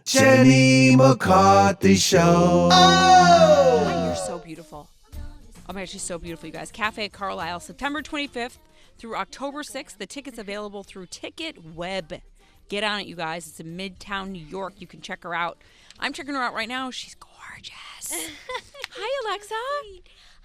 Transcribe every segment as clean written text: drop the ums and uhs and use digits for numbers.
Jenny McCarthy Show. Oh! You're so beautiful. Oh my gosh, she's so beautiful, you guys. Cafe Carlyle, September 25th through October 6th. The tickets available through Ticket Web. Get on it, you guys. It's in Midtown, New York. You can check her out. I'm checking her out right now. She's gorgeous. Hi, Alexa.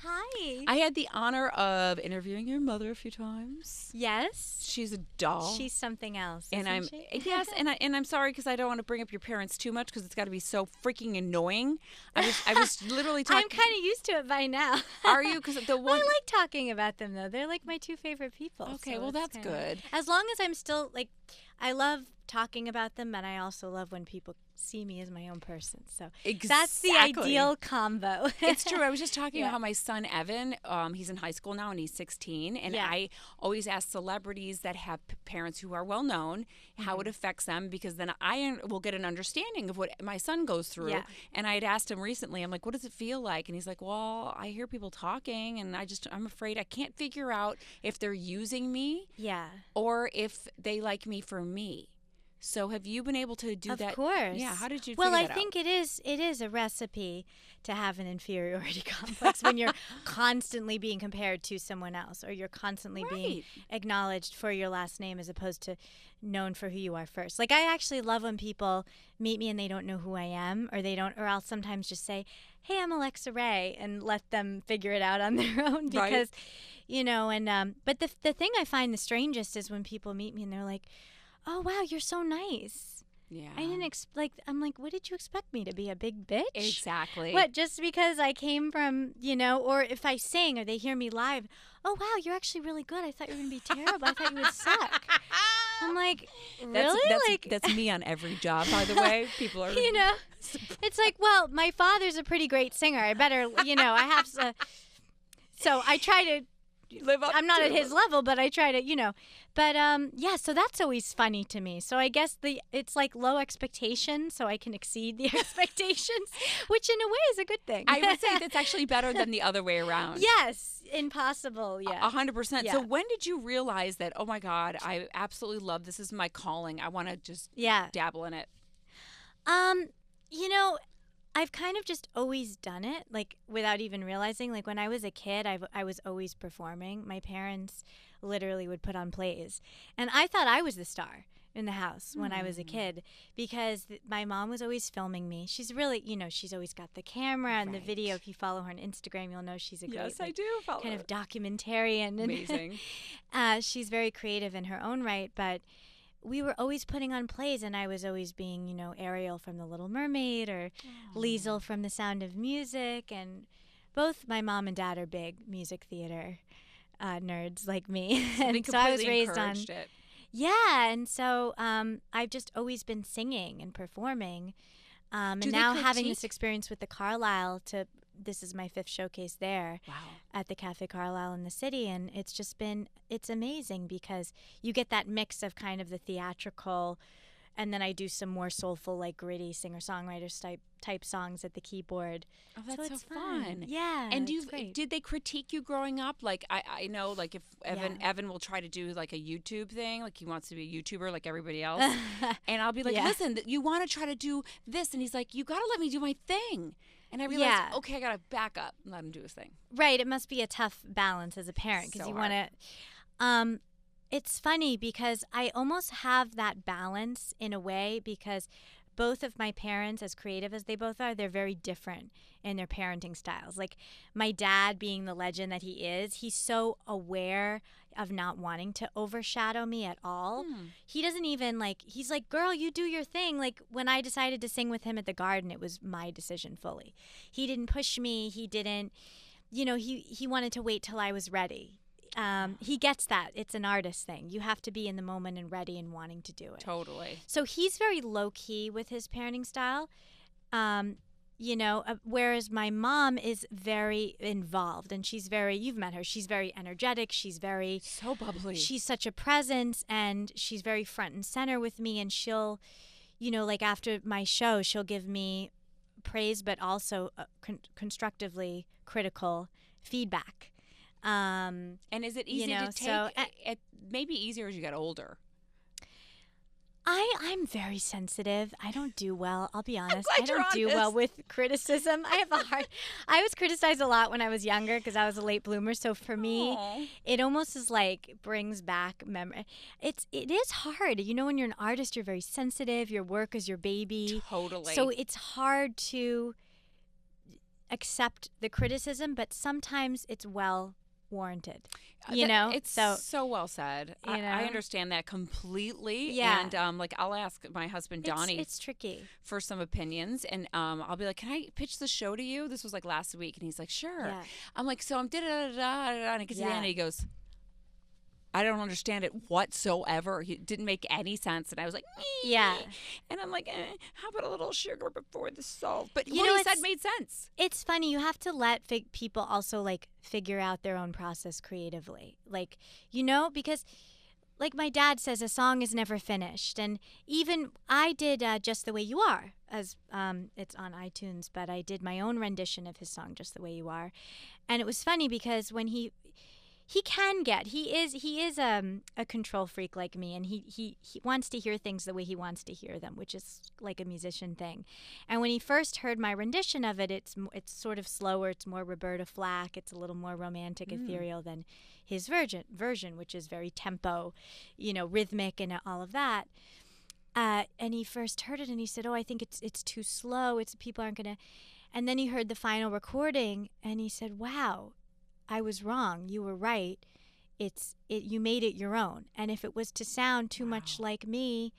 Hi. I had the honor of interviewing your mother a few times. Yes. She's a doll. She's something else. And isn't she? Yes, and I'm sorry because I don't want to bring up your parents too much because it's got to be so freaking annoying. I was literally talking. I'm kind of used to it by now. Are you? Because the one Well, I like talking about them though. They're like my two favorite people. Okay, so well it's that's good. As long as I'm still like, I love talking about them, and I also love when people see me as my own person. So that's the ideal combo. It's true. I was just talking about how my son Evan, he's in high school now and he's 16, and I always ask celebrities that have parents who are well known how it affects them, because then I will get an understanding of what my son goes through. Yeah. And I had asked him recently, I'm like, what does it feel like? And he's like, well, I hear people talking, and I'm afraid I can't figure out if they're using me, or if they like me for me. So have you been able to do that? Of course. Yeah. How did you Well, figure I that think out? it is a recipe to have an inferiority complex when you're constantly being compared to someone else, or you're constantly being acknowledged for your last name as opposed to known for who you are first. Like, I actually love when people meet me and they don't know who I am, or I'll sometimes just say, hey, I'm Alexa Ray, and let them figure it out on their own, because, you know, and but the thing I find the strangest is when people meet me and they're like, oh, wow, you're so nice. Yeah. I didn't I'm like, what did you expect me to be, a big bitch? Exactly. What, just because I came from, you know, or if I sing or they hear me live, oh, wow, you're actually really good. I thought you were going to be terrible. I thought you would suck. I'm like, really? That's me on every job, by the way. People are, you know, it's like, well, my father's a pretty great singer. I better, you know, I have to. So I try to live up. I'm not at his level, but I try to, you know. But yeah, so that's always funny to me. So I guess it's like low expectations, so I can exceed the expectations, which in a way is a good thing. I would say that's actually better than the other way around. Yes, impossible. Yeah, 100%. So when did you realize that? Oh my God, I absolutely love this. Is my calling. I want to just dabble in it. You know, I've kind of just always done it, like, without even realizing. Like, when I was a kid, I was always performing. My parents literally would put on plays. And I thought I was the star in the house when I was a kid, because my mom was always filming me. She's really, you know, she's always got the camera and the video. If you follow her on Instagram, you'll know she's a great, I do follow kind of documentarian. Amazing. She's very creative in her own right, but we were always putting on plays, and I was always being, you know, Ariel from The Little Mermaid, or Liesel from The Sound of Music. And both my mom and dad are big music theater nerds like me. And so I was raised on it. Yeah, and so I've just always been singing and performing. And now having this experience with the Carlyle, this is my 5th showcase there at the Cafe Carlyle in the city, and it's amazing because you get that mix of kind of the theatrical, and then I do some more soulful, like gritty singer-songwriters type songs at the keyboard. Oh, that's so fun. Yeah. And did they critique you growing up? Like, I know, like, if Evan will try to do like a YouTube thing, like he wants to be a YouTuber like everybody else, and I'll be like, listen, you want to try to do this, and he's like, you got to let me do my thing. And I realized, okay, I got to back up and let him do his thing. Right. It must be a tough balance as a parent, because you want to. It's funny because I almost have that balance in a way, because both of my parents, as creative as they both are, they're very different in their parenting styles. Like, my dad, being the legend that he is, he's so aware of not wanting to overshadow me at all. He doesn't even, like, he's like, girl, you do your thing. Like, when I decided to sing with him at the Garden, it was my decision fully. He didn't push me. He didn't, you know, he wanted to wait till I was ready. He gets that. It's an artist thing. You have to be in the moment and ready and wanting to do it. Totally. So he's very low-key with his parenting style, you know, whereas my mom is very involved, and you've met her, she's very energetic, she's very... So bubbly. She's such a presence, and she's very front and center with me, and she'll, you know, like, after my show, she'll give me praise, but also constructively critical feedback. And is it easy to take? It may be easier as you get older. I'm very sensitive. I don't do well. I'll be honest. glad I you're don't do well honest. with criticism. I was criticized a lot when I was younger because I was a late bloomer. So for me, Aw. it almost is like brings back memory. It is hard. You know, when you're an artist, you're very sensitive. Your work is your baby. Totally. So it's hard to accept the criticism, but sometimes it's well warranted. You know, it's so so well said. you I know? understand that completely. Yeah. And like I'll ask my husband Donnie it's tricky. for some opinions, and I'll be like, "Can I pitch the show to you?" This was like last week, and he's like, "Sure." Yeah. I'm like, "So I'm da da da da," and he gets to the Yeah. end, and he goes, "I don't understand it whatsoever. It didn't make any sense." And I was like, Yeah. And I'm like, "How about a little sugar before the salt?" But You what know, he said it's- made sense. It's funny. You have to let people also like figure out their own process creatively. Like, you know, because like my dad says, a song is never finished. And even I did Just the Way You Are, as it's on iTunes, but I did my own rendition of his song, Just the Way You Are. And it was funny because when he is a control freak like me, and he wants to hear things the way he wants to hear them, which is like a musician thing. And when he first heard my rendition of it, it's sort of slower, it's more Roberta Flack, it's a little more romantic, ethereal than his version, which is very tempo, you know, rhythmic and all of that. And he first heard it and he said, "Oh, I think it's too slow. People aren't gonna." And then he heard the final recording and he said, "Wow, I was wrong. You were right. You made it your own. And if it was to sound too much like me,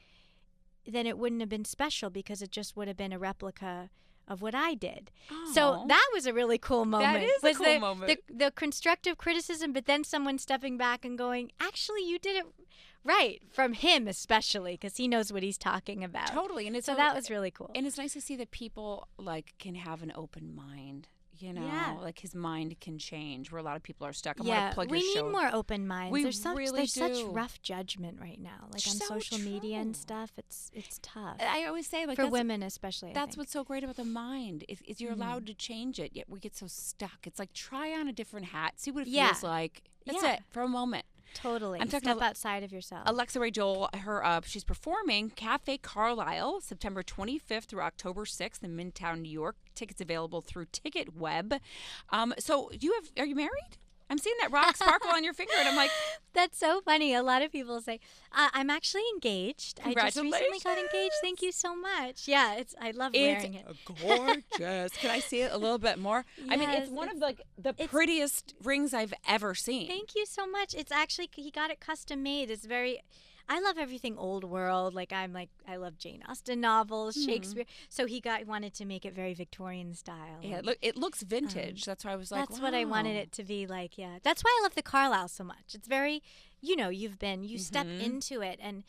then it wouldn't have been special because it just would have been a replica of what I did." So Aw. that was a really cool moment. is a was cool moment. The constructive criticism, but then someone stepping back and going, "Actually, you did it right," from him especially, because he knows what he's talking about. Totally, and it's So that was really cool. And it's nice to see that people like can have an open mind. You know, Yeah. like his mind can change where a lot of people are stuck. I'm Yeah, gonna plug we your need show. more open minds. We There's really such do. rough judgment right now, like on So social media and true. stuff. It's tough I always say, like, for that's, women especially. I that's think. what's so great about the mind is you're allowed to change it. Yet we get so stuck. It's like try on a different hat, see what it Yeah. feels like. That's Yeah. it for a moment. Totally. I'm talking Step about- outside of yourself. Alexa Ray Joel, she's performing Cafe Carlyle September 25th through October 6th in Midtown, New York. Tickets available through TicketWeb. So are you married? I'm seeing that rock sparkle on your finger, and I'm like, That's so funny. A lot of people say, I'm actually engaged. I just recently got engaged. Thank you so much. Yeah, I love wearing it. gorgeous. Can I see it a little bit more? I mean, it's Yes, one of the it's- prettiest rings I've ever seen. Thank you so much. It's actually, he got it custom made. It's very, I love everything old world. Like I love Jane Austen novels, Shakespeare. So he wanted to make it very Victorian style. Yeah, And it looks vintage. That's why I was like, that's what I wanted wow. it to be like. Yeah. That's why I love the Carlisle so much. It's very, you step into it and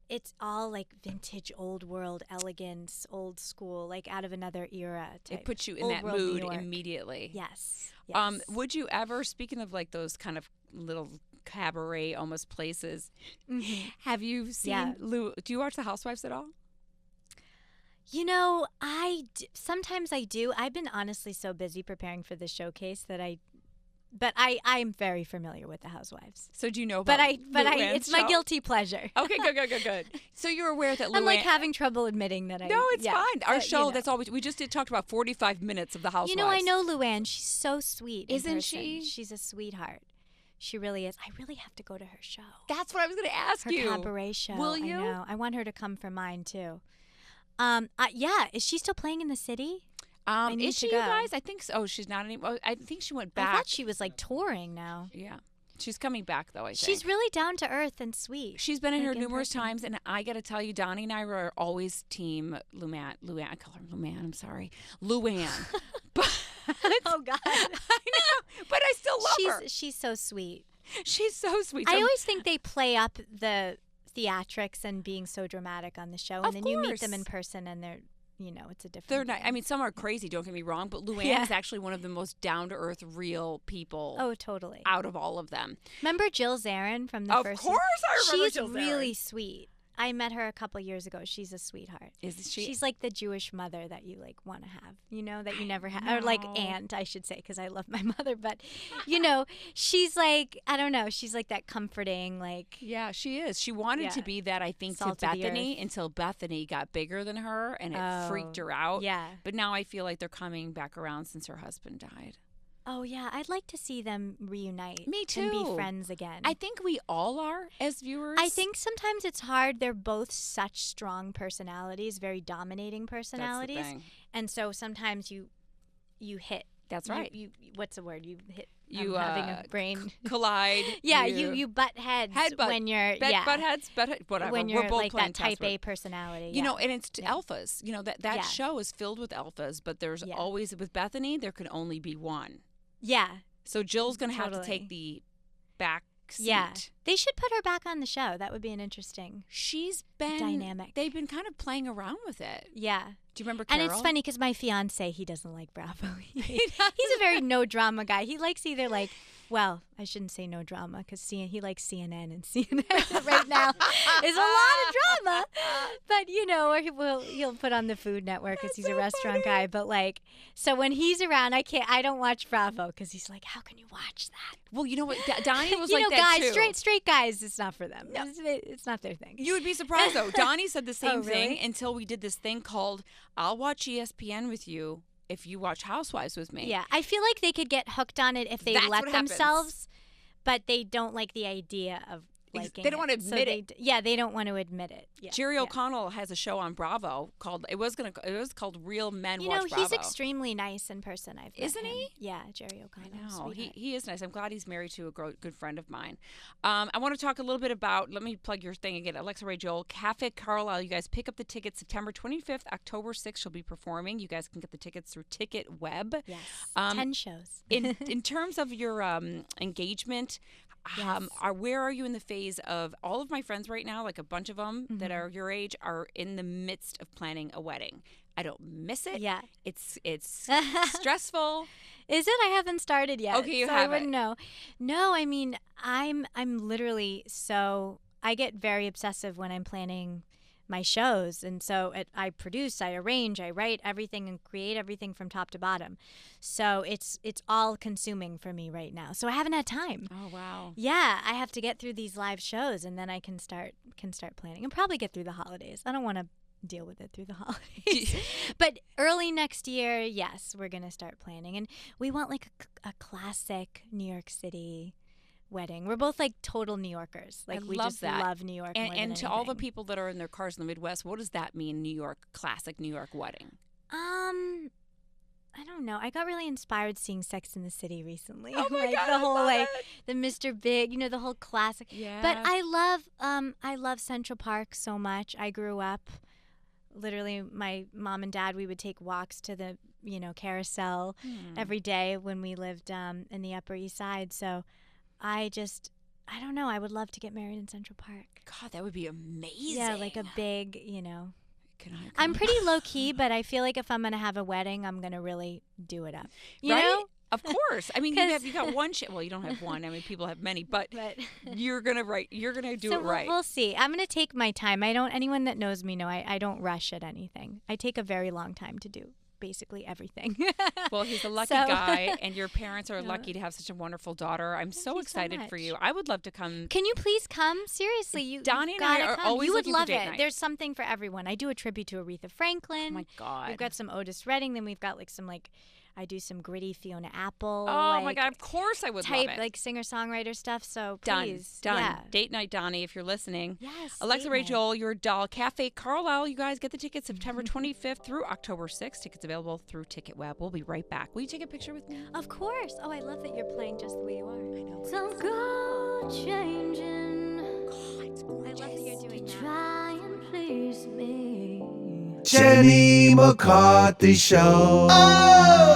it's all like vintage, old world elegance, old school, like out of another era. Type. It puts you in Old that world New mood York. immediately. Yes. Yes. Would you ever, speaking of like those kind of little cabaret almost places, have you seen Yeah. Lou? Do you watch the Housewives at all? You know, sometimes I do. I've been honestly so busy preparing for the showcase that I'm very familiar with the Housewives. So do you know about It's my guilty pleasure. Okay, good. So you're aware that I'm like Luann- having trouble admitting that I. No, it's yeah, fine. Our but, show, you know. that's always, we just talked about 45 minutes of the Housewives. You know, I know Luann. She's so sweet. in Isn't person. she? She's a sweetheart. She really is. I really have to go to her show. That's what I was going to ask Her you. cabaret show. Will you? I know. I want her to come for mine too. Yeah. Is she still playing in the city? I need Is to she, you go. guys? I think so. Oh, she's not anymore. I think she went back. I thought she was like touring now. Yeah. She's coming back, though, I think. She's really down to earth and sweet. She's been in here like, in numerous person. times, and I got to tell you, Donnie and I were always team Luann. I call her Luann. I'm sorry. Luann. But, Oh God. I know, but I still love her. She's so sweet. She's so sweet. I So- always think they play up the theatrics and being so dramatic on the show, and Of then you meet them course. in person, and they're, it's a different. They're not. thing. I mean, some are crazy. Don't get me wrong, but Luann Yeah. is actually one of the most down to earth, real people Oh, totally. out of all of them. Remember Jill Zarin from the Of first? course I remember She's Jill Zarin. really sweet. I met her a couple years ago. She's a sweetheart. Is she? She's like the Jewish mother that you like want to have, that you never had, or like aunt, I should say, because I love my mother. But she's like, I don't know, she's like that comforting, like. Yeah, she is. She wanted to be that, I think, Salt to of the Bethany until Bethany got bigger than her and it freaked her out. Yeah. But now I feel like they're coming back around since her husband died. Oh, yeah. I'd like to see them reunite. Me too. And be friends again. I think we all are as viewers. I think sometimes it's hard. They're both such strong personalities, very dominating personalities. That's the thing. And so sometimes you hit. That's right. You what's the word? You hit. You having a brain collide. Yeah, you butt heads when you're butt heads, whatever. When you're We're both like that type word. A personality. You know, and it's alphas. You know that show is filled with alphas, but there's always with Bethany there can only be one. Yeah. So Jill's going to have to take the back seat. Yeah. They should put her back on the show. That would be an interesting She's been dynamic. They've been kind of playing around with it. Yeah. Do you remember Carol? And it's funny because my fiance, he doesn't like Bravo. He's a very no drama guy. He likes either like, well, I shouldn't say no drama because he likes CNN, and CNN right now is a lot of drama. But or he'll put on the Food Network because he's a restaurant guy. But like, so when he's around, I don't watch Bravo because he's like, how can you watch that? Well, you know what, Donnie was like guys, that too. Straight guys, it's not for them. No. It's not their thing. You would be surprised though. Donnie said the same really? thing until we did this thing called "I'll watch ESPN with you if you watch Housewives with me." Yeah, I feel like they could get hooked on it if they let themselves, but they don't like the idea of liking They don't want to admit it. Yeah, they don't want to admit it. Yeah. Jerry O'Connell has a show on Bravo called it was called Real Men Watch Bravo. He's extremely nice in person. Isn't he? Yeah, Jerry O'Connell. I know. He is nice. I'm glad he's married to a good friend of mine. I want to talk a little bit about, let me plug your thing again, Alexa Ray Joel, Cafe Carlyle. You guys pick up the tickets September 25th, October 6th. She'll be performing. You guys can get the tickets through Ticket Web. Yes, 10 shows. in terms of your engagement, yes. Where are you in the phase of all of my friends right now, like a bunch of them that are your age, are in the midst of planning a wedding? I don't miss it. Yeah. It's stressful. Is it? I haven't started yet. Okay, so I wouldn't know. No, I mean, I'm literally I get very obsessive when I'm planning my shows, and so I produce, I arrange, I write everything and create everything from top to bottom. So it's all consuming for me right now. So I haven't had time. Oh wow. Yeah, I have to get through these live shows, and then I can start planning, and probably get through the holidays. I don't want to deal with it through the holidays. But early next year, yes, we're gonna start planning, and we want like a classic New York City wedding. We're both like total New Yorkers. Like we just love New York. And to all the people that are in their cars in the Midwest, what does that mean? Classic New York wedding. I don't know. I got really inspired seeing Sex in the City recently. Oh my God, the whole I love the Mr. Big, the whole classic. Yeah. But I love Central Park so much. I grew up literally, my mom and dad, we would take walks to the carousel every day when we lived in the Upper East Side. So I don't know. I would love to get married in Central Park. God, that would be amazing. Yeah, like a big, I'm pretty low key, but I feel like if I'm gonna have a wedding, I'm gonna really do it up. You right? know? Of course. I mean, you got one. Well, you don't have one. I mean, people have many, but you're gonna do it right. We'll see. I'm gonna take my time. Anyone that knows me know I don't rush at anything. I take a very long time to do basically everything. Well, he's a lucky guy, and your parents are lucky to have such a wonderful daughter. I'm so excited for you. I would love to come. Can you please come? Seriously, Donnie and I are always looking for date night. You would love it. There's something for everyone. I do a tribute to Aretha Franklin. Oh my God. We've got some Otis Redding. Then we've got I do some gritty Fiona Apple. Oh my God! Of course I would love it. Like singer-songwriter stuff. So please, done. Yeah. Date night, Donnie, if you're listening. Yes. Alexa Ray Joel, your doll. Cafe Carlyle. You guys get the tickets September 25th through October 6th. Tickets available through Ticket Web. We'll be right back. Will you take a picture with me? Of course. Oh, I love that you're playing just the way you are. I know. So go changing. God, it's gorgeous. I love that you're doing that. Try and please me. Jenny McCarthy Show. Oh!